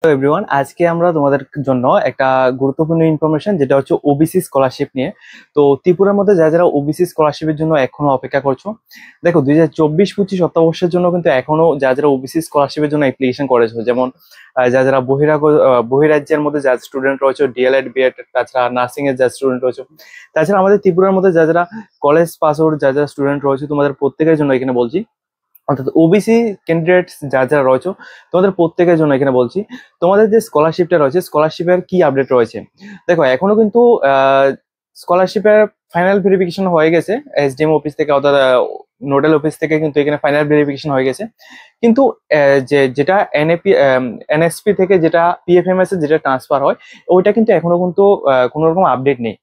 Hello everyone, আজকে আমরা তোমাদের জন্য একটা গুরুত্বপূর্ণ ইনফরমেশন যেটা হচ্ছে ওবিসি স্কলারশিপ নিয়ে। তো ত্রিপুরার মধ্যে যারা যারা ওবিসি স্কলারশিপের জন্য এখনো অপেক্ষা করছো, দেখো 2024-25 অর্থবর্ষের জন্য কিন্তু এখনো যারা যারা ওবিসি স্কলারশিপের জন্য অ্যাপ্লিকেশন করেছো, যেমন যারা যারা বহিরাজ্যের মধ্যে যা স্টুডেন্ট রয়েছে, ডিএলএড বিএড, তাছাড়া নার্সিং এর যা স্টুডেন্ট রয়েছে, তাছাড়া আমাদের ত্রিপুরার মধ্যে যারা যারা কলেজ পাস আউট যা যারা স্টুডেন্ট রয়েছে, তোমাদের প্রত্যেকের জন্য এখানে বলছি, অর্থাৎ ওবিসি ক্যান্ডিডেটস যারা যারা রয়েছে তোমাদের প্রত্যেকের জন্য এখানে বলছি, তোমাদের যে স্কলারশিপটা রয়েছে স্কলারশিপের কি আপডেট রয়েছে। দেখো এখনো কিন্তু স্কলারশিপের ফাইনাল ভেরিফিকেশন হয়ে গেছে এসডিএম অফিস থেকে, অর্থাৎ নোডাল অফিস থেকে কিন্তু এখানে ফাইনাল ভেরিফিকেশন হয়ে গেছে। কিন্তু যেটা এনএসপি থেকে যেটা পিএফএমএস এ যেটা ট্রান্সফার হয়, ওইটা কিন্তু এখনো কিন্তু কোনো রকম আপডেট নেই।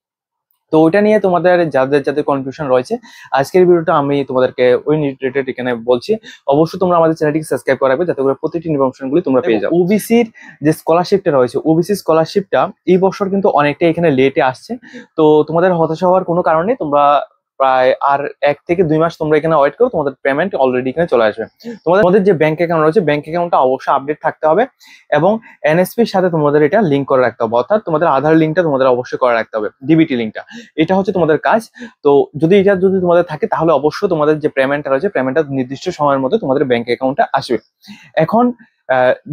তো ওইটা নিয়ে তোমাদের যাদের যাদের কনফিউশন রয়েছে, আজকের ভিডিওটা আমি তোমাদেরকে ওই রিলেটেড এখানে বলছি। অবশ্যই তোমরা আমাদের চ্যানেলটিকে সাবস্ক্রাইব করে রাখবে যাতে করে প্রতিটি ইনফরমেশনগুলি তোমরা পেয়ে যাও। ওবিসির যে স্কলারশিপটা রয়েছে, ওবিসি স্কলারশিপটা এই বছর কিন্তু অনেকটা এখানে লেটে আসছে। তো তোমাদের হতাশা হওয়ার কোনো কারণ নেই, তোমরা প্রায় আর 1 থেকে 2 মাস তোমরা এখানে ওয়েট করো, তোমাদের পেমেন্ট অলরেডি এখানে চলে আসবে। তোমাদের যে ব্যাংক অ্যাকাউন্ট রয়েছে, ব্যাংক অ্যাকাউন্টটা অবশ্যই আপডেট থাকতে হবে এবং এনএসপির সাথে তোমাদের এটা লিঙ্ক করে রাখতে হবে, অর্থাৎ তোমাদের আধার লিঙ্কটা তোমাদের অবশ্যই করে রাখতে হবে, ডিবিটি লিঙ্কটা। এটা হচ্ছে তোমাদের কাজ। তো যদি তোমাদের থাকে তাহলে অবশ্যই তোমাদের যে পেমেন্টটা রয়েছে, পেমেন্টটা নির্দিষ্ট সময়ের মধ্যে তোমাদের ব্যাংক অ্যাকাউন্টে আসবে। এখন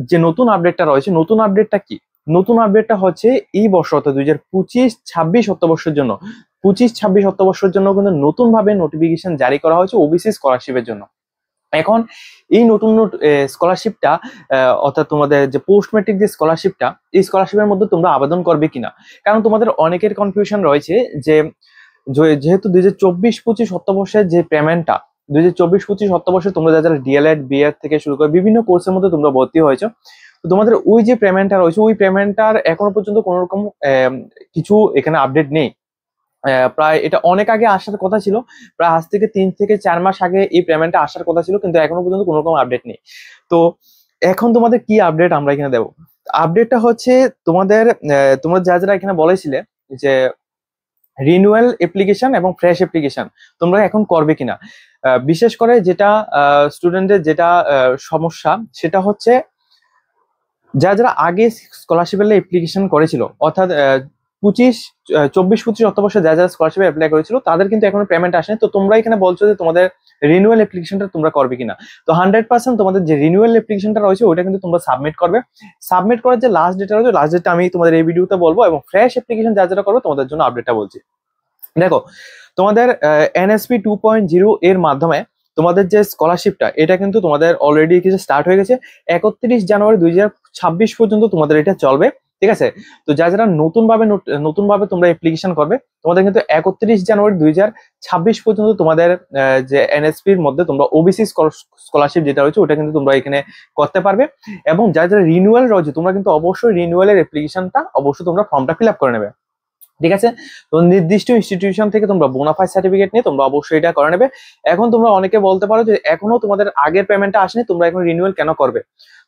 যে নতুন আপডেটটা রয়েছে, নতুন আপডেটটা কি? নতুন আপডেটটা হচ্ছে এই বর্ষ, অর্থাৎ 2025-26 অর্থবর্ষের জন্য, 25-26 অর্থবর্ষের জন্য কিন্তু নতুন ভাবে নোটিফিকেশন জারি করা হয়েছে ওবিসি স্কলারশিপের জন্য। এখন এই নতুন স্কলারশিপটা, অর্থাৎ তোমাদের যে পোস্ট ম্যাট্রিক যে স্কলারশিপটা, এই স্কলারশিপের মধ্যে তোমরা আবেদন করবে কিনা। কারণ তোমাদের অনেকের কনফিউশন রয়েছে যে যেহেতু 2024-25 অর্থবর্ষের যে পেমেন্টটা, 2024-25 অর্থবর্ষে তোমরা যারা ডিএলএড বিএড থেকে শুরু করে বিভিন্ন কোর্সের মধ্যে তোমরা ভর্তি হয়েছো, তো তোমাদের ওই যে পেমেন্টটা রয়েছে, ওই পেমেন্টটার এখনো পর্যন্ত কোনো রকম কিছু এখানে আপডেট নেই। প্রায় এটা অনেক আগে আসার কথা ছিল, প্রায় আজ থেকে 3 থেকে 4 মাস আগে এই পেমেন্টটা আসার কথা ছিল, কিন্তু এখনো পর্যন্ত কোনো রকম আপডেট নেই। তো এখন তোমাদের কি আপডেট আমরা এখানে দেবো? আপডেটটা হচ্ছে তোমরা যারা যারা এখানে বলেছিলে যে রিনিউয়াল অ্যাপ্লিকেশন এবং ফ্রেশ অ্যাপ্লিকেশন তোমরা এখন করবে কিনা। বিশেষ করে যেটা স্টুডেন্টের যেটা সমস্যা, সেটা হচ্ছে যারা যারা আগে স্কলারশিপের অ্যাপ্লিকেশন করেছিল, অর্থাৎ 24-25 অর্থবর্ষে যারা যারা স্কলারশিপে অ্যাপ্লাই করেছিল, তাদের কিন্তু এখনো পেমেন্ট আসেনি। তো তোমরা এখানে বলছো যে তোমাদের রিনিউয়াল অ্যাপ্লিকেশনটা তোমরা করবে কিনা। তো 100% তোমাদের যে রিনিউয়াল অ্যাপ্লিকেশনটা রয়েছে ওইটা কিন্তু তোমরা সাবমিট করবে। সাবমিট করার যে লাস্ট ডেটটা রয়েছে, লাস্ট ডেটটা আমি তোমাদের এই ভিডিওতে বলবো, এবং ফ্রেশ অ্যাপ্লিকেশন যারা যারা করবে তোমাদের জন্য আপডেটটা বলছি। দেখো তোমাদের এনএসপি 2.0 এর মাধ্যমে তোমাদের যে স্কলারশিপটা, এটা কিন্তু তোমাদের অলরেডি কিছু স্টার্ট হয়ে গেছে। 31 জানুয়ারি 2026 পর্যন্ত তোমাদের এটা চলবে, ঠিক আছে। তো যারা যারা নতুনভাবে তোমরা অ্যাপ্লিকেশন করবে, তোমাদের কিন্তু 31 জানুয়ারি 2026 পর্যন্ত তোমাদের যে এনএসপির মধ্যে তোমরা ওবিসি স্কলারশিপ যেটা রয়েছে ওটা কিন্তু তোমরা এখানে করতে পারবে। এবং যারা যারা রিনিউয়াল রয়েছে, তোমরা কিন্তু অবশ্যই রিনিউয়ালের অ্যাপ্লিকেশনটা অবশ্যই তোমরা ফর্মটা ফিল আপ করে নেবে, ঠিক আছে। তো নির্দিষ্ট ইনস্টিটিউশন থেকে তোমরা বোনাফাইড সার্টিফিকেট নিয়ে তোমরা অবশ্যই এটা করে নেবে। এখন তোমরা অনেকে বলতে পারো যে এখনো তোমাদের আগের পেমেন্টটা আসেনি, তোমরা এখন রিনিউয়াল কেন করবে।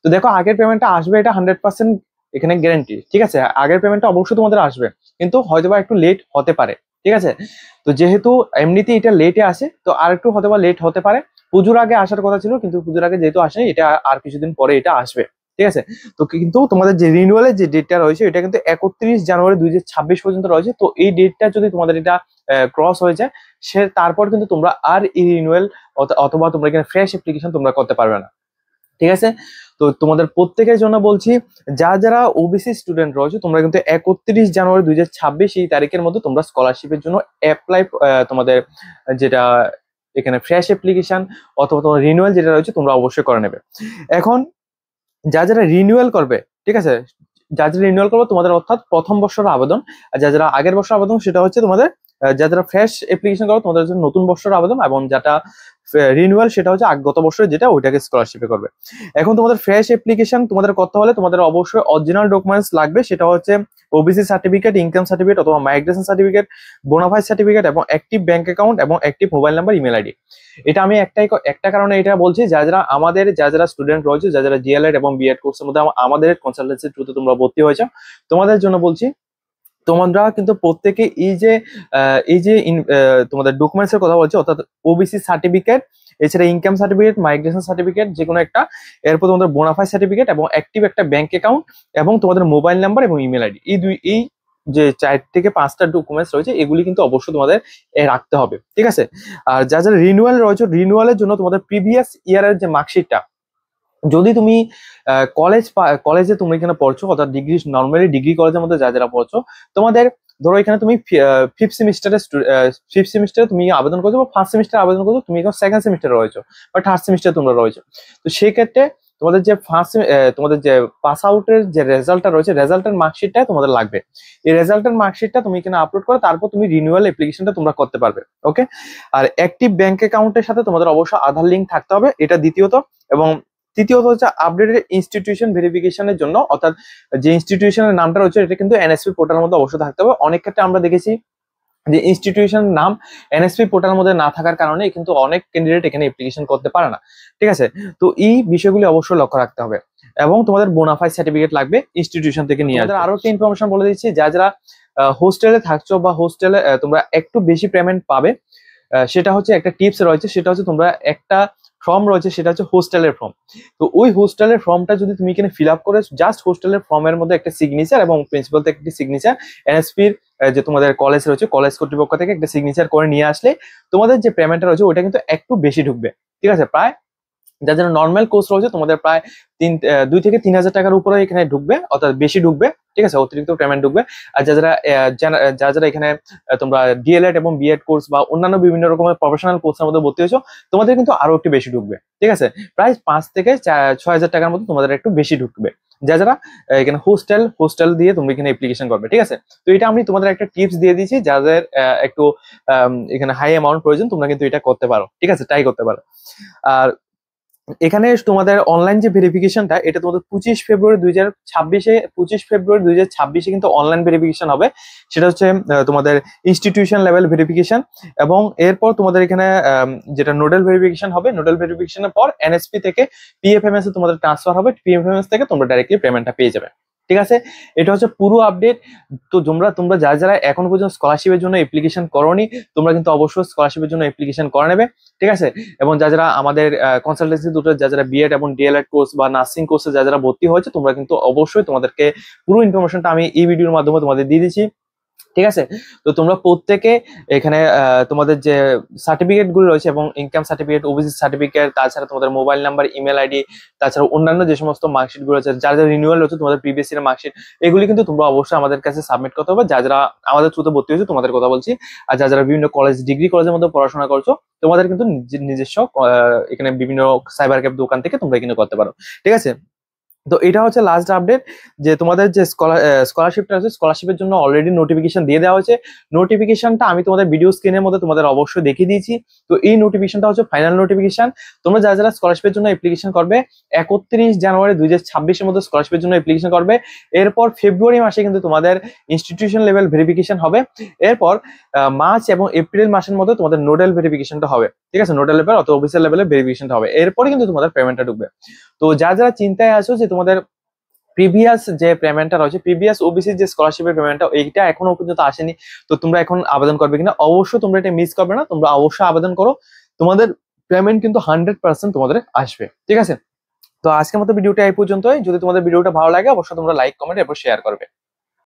তো দেখো, আগের পেমেন্টটা আসবে, এটা 100% এখানে গ্যারান্টি, ঠিক আছে। আগের পেমেন্টটা অবশ্যই তোমাদের আসবে, কিন্তু হয়তোবা একটু লেট হতে পারে, ঠিক আছে। তো যেহেতু এমনিতে এটা লেটে আসে, তো আর একটু হয়তোবা লেট হতে পারে। পুজোর আগে আসার কথা ছিল, কিন্তু পুজোর আগে যেহেতু আসেনি, এটা আর কিছুদিন পরে এটা আসবে, ঠিক আছে। তো কিন্তু তোমাদের যে রিনিউয়ালের যে ডেটটা রয়েছে, এটা কিন্তু 31 জানুয়ারি 2026 পর্যন্ত রয়েছে। তো এই ডেটটা যদি তোমাদের এটা ক্রস হয়ে যায়, তারপর কিন্তু তোমরা আর এই রিনিউয়াল অথবা তোমরা এখানে ফ্রেশ অ্যাপ্লিকেশন তোমরা করতে পারবে না, ঠিক আছে। তো তোমাদের প্রত্যেকের জন্য বলছি, যারা যারা ওবিসি স্টুডেন্ট রয়েছে, তোমরা কিন্তু 31 জানুয়ারি 2026 এই তারিখের মধ্যে তোমরা স্কলারশিপের জন্য অ্যাপ্লাই, তোমাদের যেটা এখানে ফ্রেশ অ্যাপ্লিকেশন অথবা তোমার রিনিউয়াল যেটা রয়েছে তোমরা অবশ্যই করে নেবে। এখন যারা যারা রিনিউয়াল করবে, ঠিক আছে, যারা যারা রিনিউয়াল করবে তোমাদের অর্থাৎ প্রথম বর্ষের আবেদন, আর যারা যারা আগের বছর আবেদন সেটা হচ্ছে তোমাদের, যারা যারা ফ্রেশ অ্যাপ্লিকেশন করবে তোমাদের জন্য নতুন বর্ষের আবেদন, এবং যেটা রিনিউয়াল সেটা হচ্ছে গত বছরের যেটা, ওইটাকে স্কলারশিপে করবে। এখন তোমাদের ফ্রেশ অ্যাপ্লিকেশন তোমাদের করতে হলে তোমাদের অবশ্যই অরিজিনাল ডকুমেন্টস লাগবে, সেটা হচ্ছে ওবিসি সার্টিফিকেট, ইনকাম সার্টিফিকেট অথবা মাইগ্রেশন সার্টিফিকেট, বোনাফাইড সার্টিফিকেট এবং অ্যাক্টিভ ব্যাংক অ্যাকাউন্ট এবং active mobile number, email ID. এটা আমি একটা কারণে এটা বলছি, যারা যারা স্টুডেন্ট রয়েছে, যারা যারা ডিএলএড এবং বিএড কোর্সের মধ্যে আমাদের কনসালটেন্সি থ্রুতে তোমরা ভর্তি হয়েছে, তোমাদের জন্য বলছি, তোমরা কিন্তু প্রত্যেকে এই যে তোমাদের ডকুমেন্টস এর কথা বলছি, অর্থাৎ ওবিসি সার্টিফিকেট এছাড়া ইনকাম সার্টিফিকেট, মাইগ্রেশন সার্টিফিকেট যে কোনো একটা, এরপর তোমাদের বোনাফাইড সার্টিফিকেট এবং অ্যাক্টিভ একটা ব্যাংক অ্যাকাউন্ট এবং তোমাদের মোবাইল নাম্বার এবং ইমেল আইডি, এই যে 4 থেকে 5টা ডকুমেন্টস রয়েছে এগুলি কিন্তু অবশ্যই তোমাদের রাখতে হবে, ঠিক আছে। আর যা যা রিনিউয়াল রয়েছে, রিনিউয়ালের জন্য তোমাদের প্রিভিয়াস ইয়ারের যে মার্কশিটটা, যদি তুমি কলেজে তুমি এখানে পড়ছো, অর্থাৎ ডিগ্রি, নর্মালি ডিগ্রি কলেজের মধ্যে যারা পড়ছো, তোমাদের ধরো এখানে তুমি ফিফথ সেমিস্টারে তুমি আবেদন করছো বা ফার্স্ট সেমিস্টারে আবেদন করছো, তুমি এখন সেকেন্ড সেমিস্টারে রয়েছো বা থার্ড সেমিস্টারে তোমরা রয়েছো, তো সেই ক্ষেত্রে তোমাদের যে তোমাদের যে পাস আউটের যে রেজাল্টটা রয়েছে, রেজাল্টের মার্কশিটটা তোমাদের লাগবে। এই রেজাল্টের মার্কশিটটা তুমি এখানে আপলোড করে তারপর তুমি রিনিউয়াল অ্যাপ্লিকেশনটা তোমরা করতে পারবে, ওকে। আর অ্যাক্টিভ ব্যাংক অ্যাকাউন্টের সাথে তোমাদের অবশ্যই আধার লিঙ্ক থাকতে হবে, এটা দ্বিতীয়ত। এবং তৃতীয়ত হচ্ছে আপডেটেড ইনস্টিটিউশন ভেরিফিকেশনের জন্য, অর্থাৎ যে ইনস্টিটিউশনের নামটা রয়েছে এটা কিন্তু এনএসপি পোর্টালের মধ্যে অবশ্যই থাকতে হবে। অনেক ক্ষেত্রে আমরা দেখেছি যে ইনস্টিটিউশনের নাম এনএসপি পোর্টালের মধ্যে না থাকার কারণে কিন্তু অনেক ক্যান্ডিডেট এখানে অ্যাপ্লিকেশন করতে পারে না, ঠিক আছে। তো এই বিষয়গুলি অবশ্যই লক্ষ্য রাখতে হবে। এবং তোমাদের বোনাফাইড সার্টিফিকেট লাগবে ইনস্টিটিউশন থেকে নিয়ে আসবে। আরো একটা ইনফরমেশন বলে দিচ্ছি, যারা হোস্টেলে থাকছো বা হোস্টেলে তোমরা একটু বেশি পেমেন্ট পাবে, সেটা হচ্ছে একটা টিপস রয়েছে, সেটা হচ্ছে তোমরা একটা ফর্ম রয়েছে, সেটা হচ্ছে হোস্টেলের ফর্ম। তো ওই হোস্টেলের ফর্মটা যদি তুমি এখানে ফিল আপ করে জাস্ট হোস্টেলের ফর্মের মধ্যে একটা সিগনেচার এবং প্রিন্সিপাল থেকে একটা সিগনেচার, এনএসপির যে তোমাদের কলেজ রয়েছে কলেজ কর্তৃপক্ষ থেকে একটা সিগনেচার করে নিয়ে আসলে তোমাদের যে পেমেন্টটা রয়েছে ওইটা কিন্তু একটু বেশি ঢুকবে, ঠিক আছে। প্রায় যাদের নর্মাল কোর্স রয়েছে তোমাদের প্রায় 2 থেকে 3,000 টাকার উপরে এখানে ঢুকবে, অর্থাৎ বেশি ঢুকবে, ঠিক আছে, অতিরিক্ত পেমেন্ট ঢুকবে। আর যারা এখানে তোমরা ডিএলএড এবং বিএড কোর্স বা অন্যান্য বিভিন্ন রকমের প্রফেশনাল কোর্সের মধ্যে ভর্তি হয়েছো, তোমাদের কিন্তু আরো একটু বেশি ঢুকবে, ঠিক আছে। প্রায় 5 থেকে 6,000 টাকার মতো তোমাদের একটু বেশি ঢুকবে, যারা এখানে হোস্টেল দিয়ে তুমি এখানে অ্যাপ্লিকেশন করবে, ঠিক আছে। তো এটা আমি তোমাদের একটা টিপস দিয়ে দিয়েছি, যাদের একটু এখানে হাই অ্যামাউন্ট প্রয়োজন, তোমরা কিন্তু এটা করতে পারো, ঠিক আছে, ট্রাই করতে পারো। আর এখানে তোমাদের অনলাইন যে ভেরিফিকেশনটা, এটা তোমাদের 25 ফেব্রুয়ারি 2026 কিন্তু অনলাইন ভেরিফিকেশন হবে। সেটা হচ্ছে তোমাদের ইনস্টিটিউশন লেভেল ভেরিফিকেশন। এবং এরপর তোমাদের এখানে যেটা নোডাল ভেরিফিকেশন হবে, নোডাল ভেরিফিকেশনের পর এনএসপি থেকে পিএফএমএস এ তোমাদের ট্রান্সফার হবে, পিএফএমএস থেকে তোমরা ডাইরেক্টলি পেমেন্টটা পেয়ে যাবে, ঠিক আছে। এটা হচ্ছে পুরো আপডেট। তো তোমরা যারা এখন পর্যন্ত স্কলারশিপের জন্য অ্যাপ্লিকেশন করোনি, তোমরা কিন্তু অবশ্যই স্কলারশিপের জন্য অ্যাপ্লিকেশন করে নেবে, ঠিক আছে। এবং যারা আমাদের কনসালটেন্সি দুটো যারা বিএড এবং ডিএলএড কোর্স বা নার্সিং কোর্সে যারা ভর্তি হয়েছে, তোমরা কিন্তু অবশ্যই তোমাদেরকে পুরো ইনফরমেশনটা আমি এই ভিডিওর মাধ্যমে তোমাদের দিয়ে দিচ্ছি, ঠিক আছে। তো তোমরা প্রত্যেকে এখানে তোমাদের যে সার্টিফিকেট গুলো রয়েছে এবং ইনকাম সার্টিফিকেট, ওবিসি সার্টিফিকেট, তাছাড়া তোমাদের মোবাইল নাম্বার, ইমেল আইডি, তাছাড়া অন্যান্য যে সমস্ত মার্কশিট গুলো আছে, যারা রিনিউয়াল রয়েছে তোমাদের প্রিভিয়াস ইয়ার মার্কশিট, এগুলি কিন্তু তোমরা অবশ্যই আমাদের কাছে সাবমিট করতে হবে। যারা আমাদের থ্রুতে ভর্তি হয়েছে তোমাদের কথা বলছি, আর যারা বিভিন্ন ডিগ্রি কলেজের মধ্যে পড়াশোনা করছো, তোমাদের কিন্তু নিজস্ব এখানে বিভিন্ন সাইবার ক্যাফে দোকান থেকে তোমরা এখানে করতে পারো, ঠিক আছে। তো এটা হচ্ছে লাস্ট আপডেট, যে তোমাদের যে স্কলারশিপটা আছে, স্কলারশিপের জন্য অলরেডি নোটিফিকেশন দিয়ে দেওয়া হয়েছে। নোটিফিকেশনটা আমি তোমাদের ভিডিও স্ক্রিনের মধ্যে তোমাদের অবশ্যই দেখিয়ে দিয়েছি। তো এই নোটিফিকেশনটা হচ্ছে ফাইনাল নোটিফিকেশন। তোমরা যারা স্কলারশিপের জন্য অ্যাপ্লিকেশন করবে 31 জানুয়ারি 2026-এর মধ্যে স্কলারশিপের জন্য অ্যাপ্লিকেশন করবে। এরপর ফেব্রুয়ারি মাসে কিন্তু তোমাদের ইনস্টিটিউশন লেভেল ভেরিফিকেশন হবে। এরপর মার্চ এবং এপ্রিল মাসের মধ্যে তোমাদের নোডাল ভেরিফিকেশনটা হবে, ঠিক আছে, নোডাল লেভেল অথবা অফিসিয়াল লেভেলে ভেরিফিকেশনটা হবে। এরপরে কিন্তু তোমাদের পেমেন্টটা ঢুকবে। তো যারা চিন্তায় আছো যে তোমাদের প্রিভিয়াস যে পেমেন্টটা রয়েছে, প্রিভিয়াস ওবিসি যে স্কলারশিপের পেমেন্টটা, এইটা এখনো পর্যন্ত আসেনি, তো তোমরা এখন আবেদন করবে কিনা, অবশ্যই তোমরা এটা মিস করবে না, তোমরা অবশ্যই আবেদন করো। তোমাদের পেমেন্ট কিন্তু 100% তোমাদের আসবে, ঠিক আছে। তো আজকের মতো ভিডিওটা এই পর্যন্তই। যদি তোমাদের ভিডিওটা ভালো লাগে অবশ্যই তোমরা লাইক, কমেন্ট এবং শেয়ার করবে।